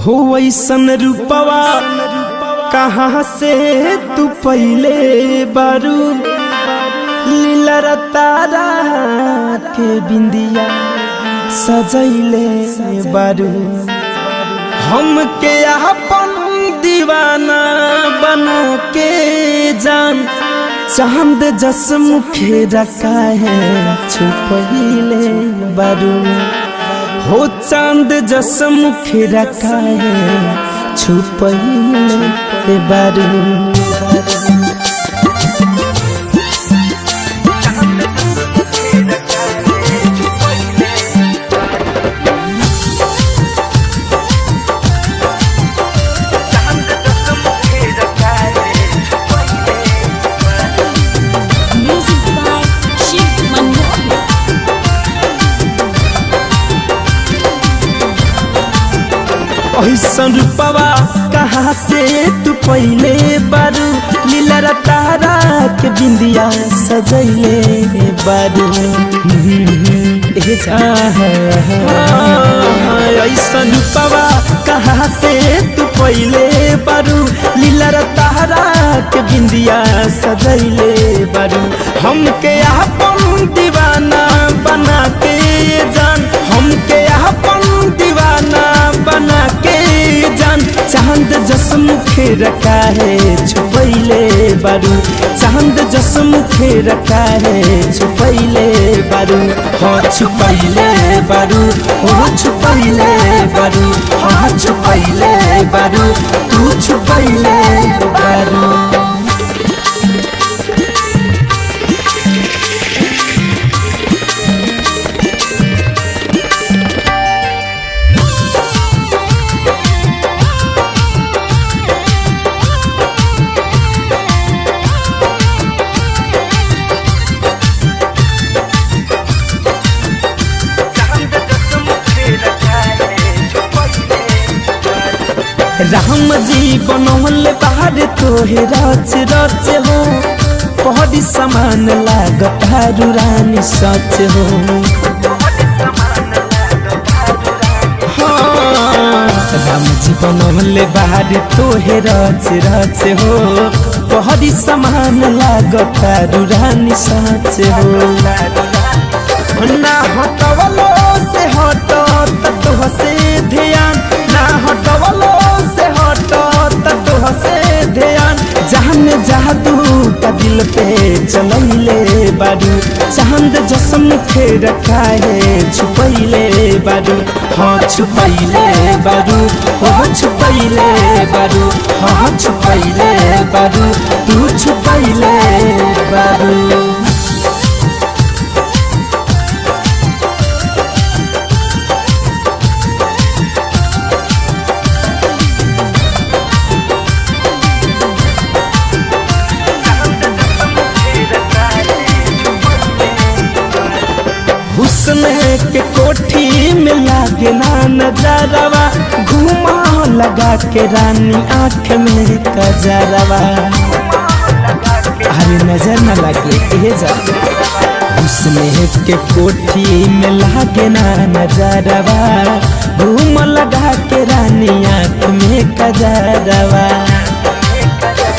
हो वैसन रूपवा कहाँ से तू पहले बारू लीला तारा के बिंदिया सजैले बारू हमके अपन दीवाना बना के जान चांद जस मुखे रखा है छुपहिले बारू हो चांद जस मुखे रखा है छुपहिले बारू ऐसन रूपवा कहाँ से तू पहले बारू लीला तारा के बिंदिया सजैले बारू ऐसन रूपवा कहाँ से तू पहले बारू लीला तारा के बिंदिया सजैले बारू हमके अपन दीवाना बना के जान हमके अपन दीवाना बना के जान चांद जस मुखे रखा है छुपैले बारू चांद जस मुखे रखा है छुपैले बारू हाँ छुपैले बारू हो छुपैले बारू हाँ छुपैले बारू तू छुपैले बारू राम जी बनौल बाहर तोहे रच रच हो पहरी समान लागत रानी सच हो हाँ राम जी बनौल बाहर तोहे रच रच हो पहरी समान लागत रानी सच हो ना हटवलो से हटो तो से ध्यान ना हटवलो से हटो तो से ध्यान जान जादू का दिल पे चलैले बारू चांद जस मुखे रखा है छुपैले बारू हाँ छुपैले बारू हो छुपैले बारू हाँ छुपैले बारू तू छुपैले बारू हुस्न के कोठी में लागे ना नजरवा घुमा लगा के रानी आँख में कजरवा अरे नजर न लगे जा हुस्न के कोठी में लागे ना नजरवा घूम लगा के रानी आँख में कजरवा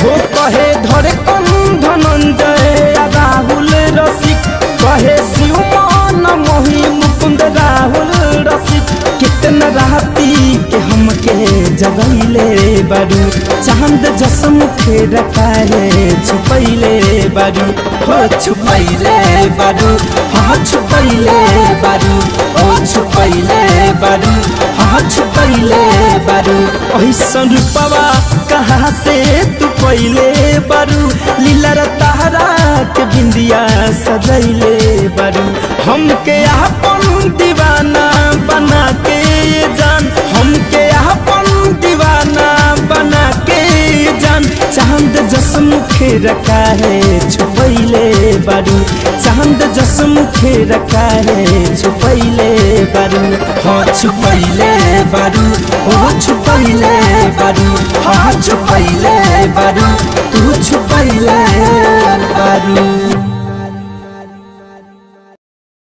हो कहे धरे कम धनंजय राहुल रसिक कहे शिव मोही मुकुंद राहुल रसिक कितना राती के हमके जगैले बारू चांद जस मुखे रखा है छुपैले बारू हो छुपैले बारू हाँ छुपैले बारू हो छुपैले बारू हाँ छुपैले बारू ऐसन रूपवा कहाँ से तू पहले बारू लीला तारा के बिंदिया सजैले बारू हमके अपन दीवाना बना के जान हमके अपन दीवाना बना के जान चांद जस मुखे रखा है छुपैले बारू चांद जस मुखे रखा है छुपैले बारू हाँ छुपैले बारू हो छुपैले बारू हाँ छुपैले बारू तू छुपैले बारू।